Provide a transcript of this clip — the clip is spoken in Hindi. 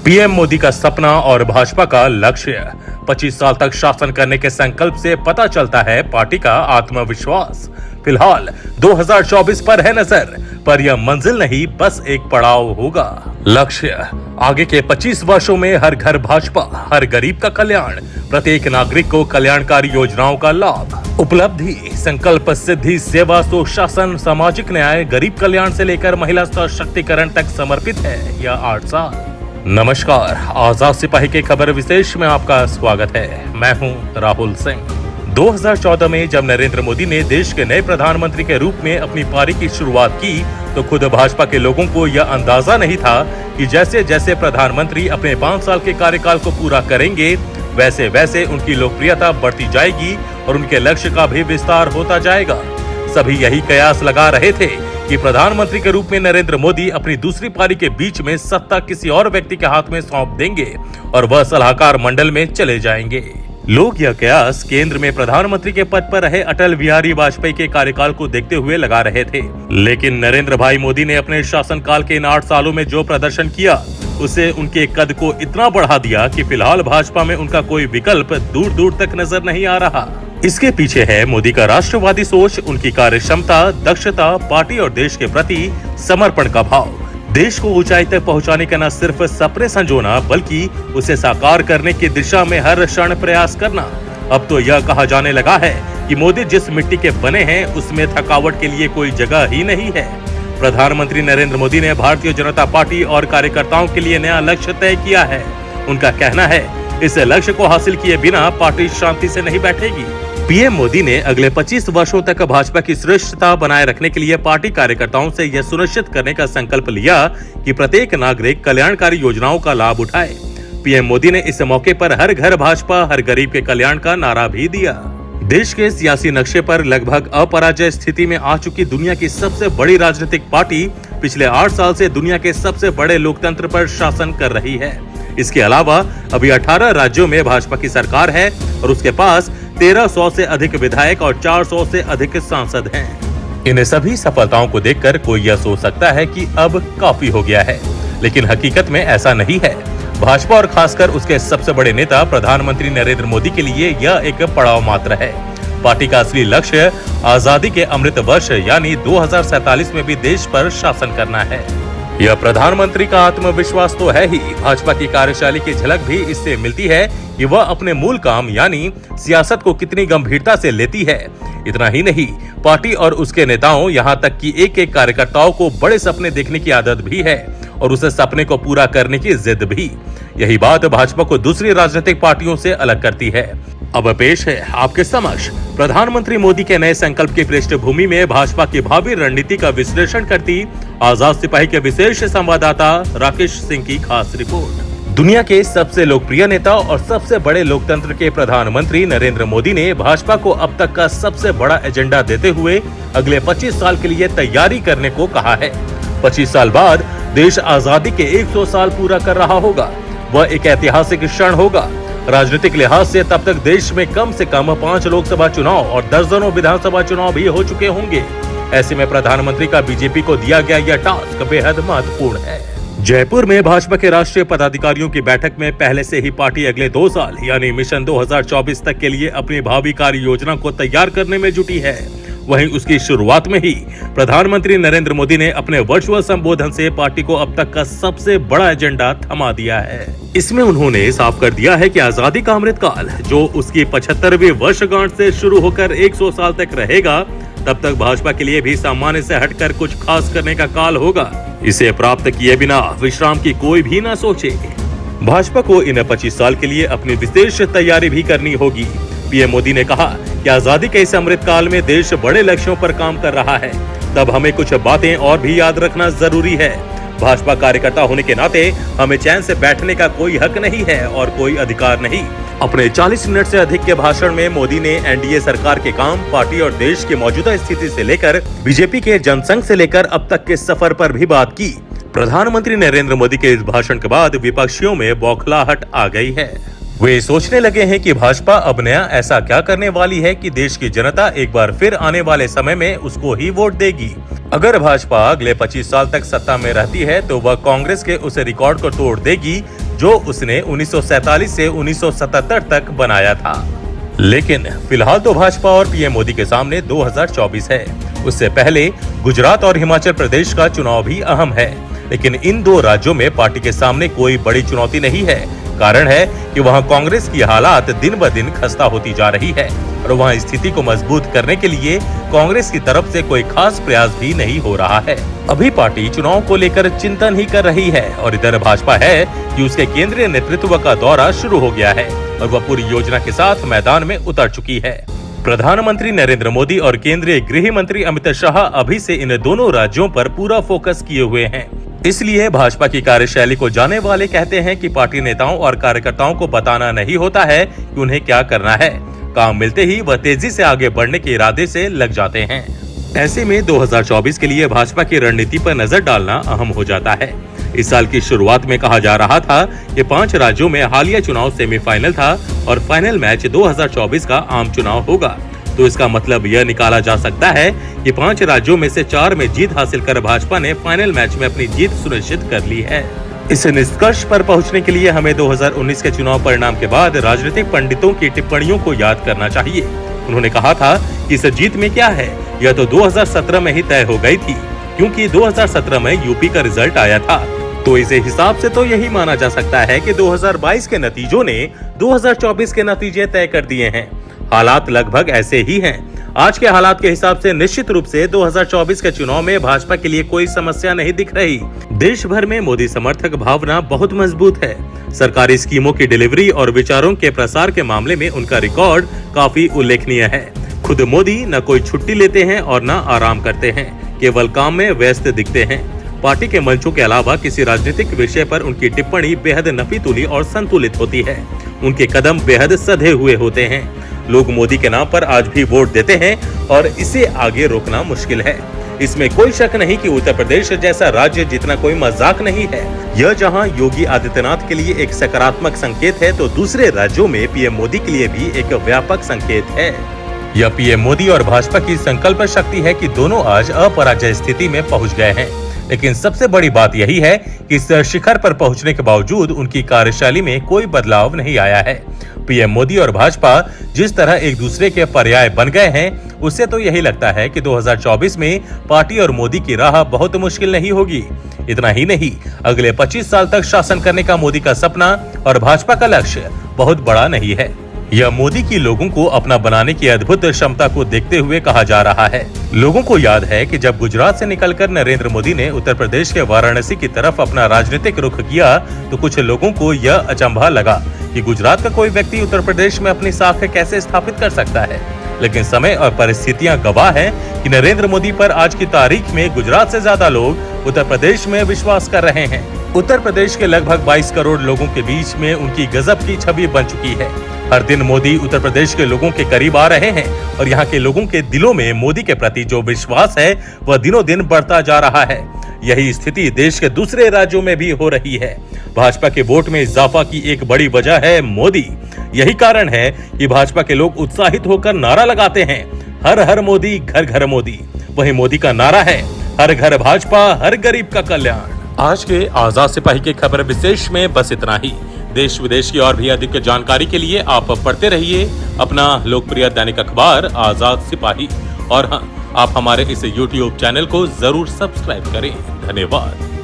पीएम मोदी का सपना और भाजपा का लक्ष्य। 25 साल तक शासन करने के संकल्प से पता चलता है पार्टी का आत्मविश्वास। फिलहाल 2024 पर है नजर, पर यह मंजिल नहीं बस एक पड़ाव होगा। लक्ष्य: आगे के 25 वर्षों में हर घर भाजपा, हर गरीब का कल्याण, प्रत्येक नागरिक को कल्याणकारी योजनाओं का लाभ। उपलब्धि: संकल्प सिद्धि, सेवा, सुशासन, सामाजिक न्याय, गरीब कल्याण से लेकर महिला सशक्तिकरण तक समर्पित है यह 8 साल। नमस्कार, आजाद सिपाही के खबर विशेष में आपका स्वागत है। मैं हूं राहुल सिंह। 2014 में जब नरेंद्र मोदी ने देश के नए प्रधानमंत्री के रूप में अपनी पारी की शुरुआत की, तो खुद भाजपा के लोगों को यह अंदाजा नहीं था कि जैसे जैसे प्रधानमंत्री अपने 5 साल के कार्यकाल को पूरा करेंगे, वैसे वैसे उनकी लोकप्रियता बढ़ती जाएगी और उनके लक्ष्य का भी विस्तार होता जाएगा। सभी यही कयास लगा रहे थे कि प्रधानमंत्री के रूप में नरेंद्र मोदी अपनी दूसरी पारी के बीच में सत्ता किसी और व्यक्ति के हाथ में सौंप देंगे और वह सलाहकार मंडल में चले जाएंगे। लोग यह कयास केंद्र में प्रधानमंत्री के पद पर रहे अटल बिहारी वाजपेयी के कार्यकाल को देखते हुए लगा रहे थे, लेकिन नरेंद्र भाई मोदी ने अपने शासनकाल के इन 8 सालों में जो प्रदर्शन किया, उसे उनके कद को इतना बढ़ा दिया कि फिलहाल भाजपा में उनका कोई विकल्प दूर दूर तक नजर नहीं आ रहा। इसके पीछे है मोदी का राष्ट्रवादी सोच, उनकी कार्य क्षमता, दक्षता, पार्टी और देश के प्रति समर्पण का भाव। देश को ऊंचाई तक पहुंचाने का न सिर्फ सपने संजोना, बल्कि उसे साकार करने की दिशा में हर क्षण प्रयास करना। अब तो यह कहा जाने लगा है कि मोदी जिस मिट्टी के बने हैं, उसमें थकावट के लिए कोई जगह ही नहीं है। प्रधानमंत्री नरेंद्र मोदी ने भारतीय जनता पार्टी और कार्यकर्ताओं के लिए नया लक्ष्य तय किया है। उनका कहना है, इस लक्ष्य को हासिल किए बिना पार्टी शांति से नहीं बैठेगी। पीएम मोदी ने अगले 25 वर्षों तक भाजपा की श्रेष्ठता बनाए रखने के लिए पार्टी कार्यकर्ताओं से यह सुनिश्चित करने का संकल्प लिया कि प्रत्येक नागरिक कल्याणकारी योजनाओं का लाभ उठाए। पीएम मोदी ने इस मौके पर हर घर भाजपा, हर गरीब के कल्याण का नारा भी दिया। देश के सियासी नक्शे पर लगभग अपराजय स्थिति में आ चुकी दुनिया की सबसे बड़ी राजनीतिक पार्टी पिछले 8 साल से दुनिया के सबसे बड़े लोकतंत्र पर शासन कर रही है। इसके अलावा अभी 18 राज्यों में भाजपा की सरकार है और उसके पास 1300 से अधिक विधायक और 400 से अधिक सांसद हैं। इन सभी सफलताओं को देखकर कोई यह सोच सकता है कि अब काफी हो गया है, लेकिन हकीकत में ऐसा नहीं है। भाजपा और खासकर उसके सबसे बड़े नेता प्रधानमंत्री नरेंद्र मोदी के लिए यह एक पड़ाव मात्र है। पार्टी का असली लक्ष्य आजादी के अमृत वर्ष यानी 2047 में भी देश पर शासन करना है। यह प्रधानमंत्री का आत्मविश्वास तो है ही, भाजपा की कार्यशैली की झलक भी इससे मिलती है कि वह अपने मूल काम यानी सियासत को कितनी गंभीरता से लेती है। इतना ही नहीं, पार्टी और उसके नेताओं यहाँ तक कि एक कार्यकर्ताओं को बड़े सपने देखने की आदत भी है और उसे सपने को पूरा करने की जिद भी। यही बात भाजपा को दूसरी राजनीतिक पार्टियों से अलग करती है। अब पेश है आपके समक्ष प्रधानमंत्री मोदी के नए संकल्प की पृष्ठभूमि में भाजपा की भावी रणनीति का विश्लेषण करती आजाद सिपाही के विशेष संवाददाता राकेश सिंह की खास रिपोर्ट। दुनिया के सबसे लोकप्रिय नेता और सबसे बड़े लोकतंत्र के प्रधानमंत्री नरेंद्र मोदी ने भाजपा को अब तक का सबसे बड़ा एजेंडा देते हुए अगले 25 साल के लिए तैयारी करने को कहा है। 25 साल बाद देश आजादी के 100 साल पूरा कर रहा होगा। वह एक ऐतिहासिक क्षण होगा। राजनीतिक लिहाज से तब तक देश में कम से कम 5 लोकसभा चुनाव और दर्जनों विधानसभा चुनाव भी हो चुके होंगे। ऐसे में प्रधानमंत्री का बीजेपी को दिया गया यह टास्क बेहद महत्वपूर्ण है। जयपुर में भाजपा के राष्ट्रीय पदाधिकारियों की बैठक में पहले से ही पार्टी अगले 2 साल यानी मिशन 2024 तक के लिए अपनी भावी कार्य योजना को तैयार करने में जुटी है। वहीं उसकी शुरुआत में ही प्रधानमंत्री नरेंद्र मोदी ने अपने वर्चुअल संबोधन से पार्टी को अब तक का सबसे बड़ा एजेंडा थमा दिया है। इसमें उन्होंने साफ कर दिया है कि आजादी का अमृतकाल जो उसकी 75वीं वर्षगांठ से शुरू होकर 100 साल तक रहेगा, तब तक भाजपा के लिए भी सामान्य से हटकर कुछ खास करने का काल होगा। इसे प्राप्त किए बिना विश्राम की कोई भी न सोचे। भाजपा को इन 25 साल के लिए अपनी विशेष तैयारी भी करनी होगी। पीएम मोदी ने कहा कि आजादी के इस अमृतकाल में देश बड़े लक्ष्यों पर काम कर रहा है, तब हमें कुछ बातें और भी याद रखना जरूरी है। भाजपा कार्यकर्ता होने के नाते हमें चैन से बैठने का कोई हक नहीं है और कोई अधिकार नहीं। अपने 40 मिनट से अधिक के भाषण में मोदी ने एनडीए सरकार के काम, पार्टी और देश की मौजूदा स्थिति से लेकर बीजेपी के जनसंघ से लेकर अब तक के सफर पर भी बात की। प्रधानमंत्री नरेंद्र मोदी के इस भाषण के बाद विपक्षियों में बौखलाहट आ गई है। वे सोचने लगे हैं कि भाजपा अब नया ऐसा क्या करने वाली है कि देश की जनता एक बार फिर आने वाले समय में उसको ही वोट देगी। अगर भाजपा अगले 25 साल तक सत्ता में रहती है तो वह कांग्रेस के उस रिकॉर्ड को तोड़ देगी जो उसने 1947 से 1977 तक बनाया था। लेकिन फिलहाल तो भाजपा और पीएम मोदी के सामने 2024 है। उससे पहले गुजरात और हिमाचल प्रदेश का चुनाव भी अहम है, लेकिन इन दो राज्यों में पार्टी के सामने कोई बड़ी चुनौती नहीं है। कारण है कि वहां कांग्रेस की हालात दिन ब दिन खस्ता होती जा रही है और वहां स्थिति को मजबूत करने के लिए कांग्रेस की तरफ से कोई खास प्रयास भी नहीं हो रहा है। अभी पार्टी चुनाव को लेकर चिंतन ही कर रही है और इधर भाजपा है कि उसके केंद्रीय नेतृत्व का दौरा शुरू हो गया है और वह पूरी योजना के साथ मैदान में उतर चुकी है। प्रधानमंत्री नरेंद्र मोदी और केंद्रीय गृह मंत्री अमित शाह अभी से इन दोनों राज्यों पर पूरा फोकस किए हुए हैं। इसलिए भाजपा की कार्यशैली को जानने वाले कहते हैं कि पार्टी नेताओं और कार्यकर्ताओं को बताना नहीं होता है कि उन्हें क्या करना है। काम मिलते ही वह तेजी से आगे बढ़ने के इरादे से लग जाते हैं। ऐसे में 2024 के लिए भाजपा की रणनीति पर नजर डालना अहम हो जाता है। इस साल की शुरुआत में कहा जा रहा था कि 5 राज्यों में हालिया चुनाव सेमीफाइनल था और फाइनल मैच 2024 का आम चुनाव होगा। तो इसका मतलब यह निकाला जा सकता है कि 5 राज्यों में से 4 में जीत हासिल कर भाजपा ने फाइनल मैच में अपनी जीत सुनिश्चित कर ली है। इस निष्कर्ष पर पहुंचने के लिए हमें 2019 के चुनाव परिणाम के बाद राजनीतिक पंडितों की टिप्पणियों को याद करना चाहिए। उन्होंने कहा था कि इस जीत में क्या है, यह तो 2017 में ही तय हो गई थी, क्योंकि 2017 में यूपी का रिजल्ट आया था। तो इस हिसाब से तो यही माना जा सकता है कि 2022 के नतीजों ने 2024 के नतीजे तय कर दिए हैं। हालात लगभग ऐसे ही हैं। आज के हालात के हिसाब से निश्चित रूप से 2024 के चुनाव में भाजपा के लिए कोई समस्या नहीं दिख रही। देश भर में मोदी समर्थक भावना बहुत मजबूत है। सरकारी स्कीमों की डिलीवरी और विचारों के प्रसार के मामले में उनका रिकॉर्ड काफी उल्लेखनीय है। खुद मोदी न कोई छुट्टी लेते हैं और न आराम करते हैं, केवल काम में व्यस्त दिखते हैं। पार्टी के मंचों के अलावा किसी राजनीतिक विषय पर उनकी टिप्पणी बेहद नफीतुली और संतुलित होती है। उनके कदम बेहद सधे हुए होते हैं। लोग मोदी के नाम पर आज भी वोट देते हैं और इसे आगे रोकना मुश्किल है। इसमें कोई शक नहीं कि उत्तर प्रदेश जैसा राज्य जितना कोई मजाक नहीं है। यह जहां योगी आदित्यनाथ के लिए एक सकारात्मक संकेत है, तो दूसरे राज्यों में पीएम मोदी के लिए भी एक व्यापक संकेत है। यह पीएम मोदी और भाजपा की संकल्प शक्ति है कि दोनों आज अपराजय स्थिति में पहुंच गए हैं। लेकिन सबसे बड़ी बात यही है कि इस शिखर पर पहुंचने के बावजूद उनकी कार्यशैली में कोई बदलाव नहीं आया है। पीएम मोदी और भाजपा जिस तरह एक दूसरे के पर्याय बन गए हैं, उससे तो यही लगता है कि 2024 में पार्टी और मोदी की राह बहुत मुश्किल नहीं होगी। इतना ही नहीं, अगले 25 साल तक शासन करने का मोदी का सपना और भाजपा का लक्ष्य बहुत बड़ा नहीं है। यह मोदी की लोगों को अपना बनाने की अद्भुत क्षमता को देखते हुए कहा जा रहा है। लोगों को याद है कि जब गुजरात से निकलकर नरेंद्र मोदी ने उत्तर प्रदेश के वाराणसी की तरफ अपना राजनीतिक रुख किया, तो कुछ लोगों को यह अचंभा लगा कि गुजरात का कोई व्यक्ति उत्तर प्रदेश में अपनी साख कैसे स्थापित कर सकता है। लेकिन समय और परिस्थितियां गवाह हैं कि नरेंद्र मोदी पर आज की तारीख में गुजरात से ज्यादा लोग उत्तर प्रदेश में विश्वास कर रहे हैं। उत्तर प्रदेश के लगभग 22 करोड़ लोगों के बीच में उनकी गजब की छवि बन चुकी है। हर दिन मोदी उत्तर प्रदेश के लोगों के करीब आ रहे हैं और यहाँ के लोगों के दिलों में मोदी के प्रति जो विश्वास है वह दिनों दिन बढ़ता जा रहा है। यही स्थिति देश के दूसरे राज्यों में भी हो रही है। भाजपा के वोट में इजाफा की एक बड़ी वजह है मोदी। यही कारण है कि भाजपा के लोग उत्साहित होकर नारा लगाते हैं, हर हर मोदी, घर घर मोदी। वही मोदी का नारा है, हर घर भाजपा, हर गरीब का कल्याण। आज के आजाद सिपाही के खबर विशेष में बस इतना ही। देश विदेश की और भी अधिक जानकारी के लिए आप पढ़ते रहिए अपना लोकप्रिय दैनिक अखबार आजाद सिपाही। और हाँ, आप हमारे इस YouTube चैनल को जरूर सब्सक्राइब करें। धन्यवाद।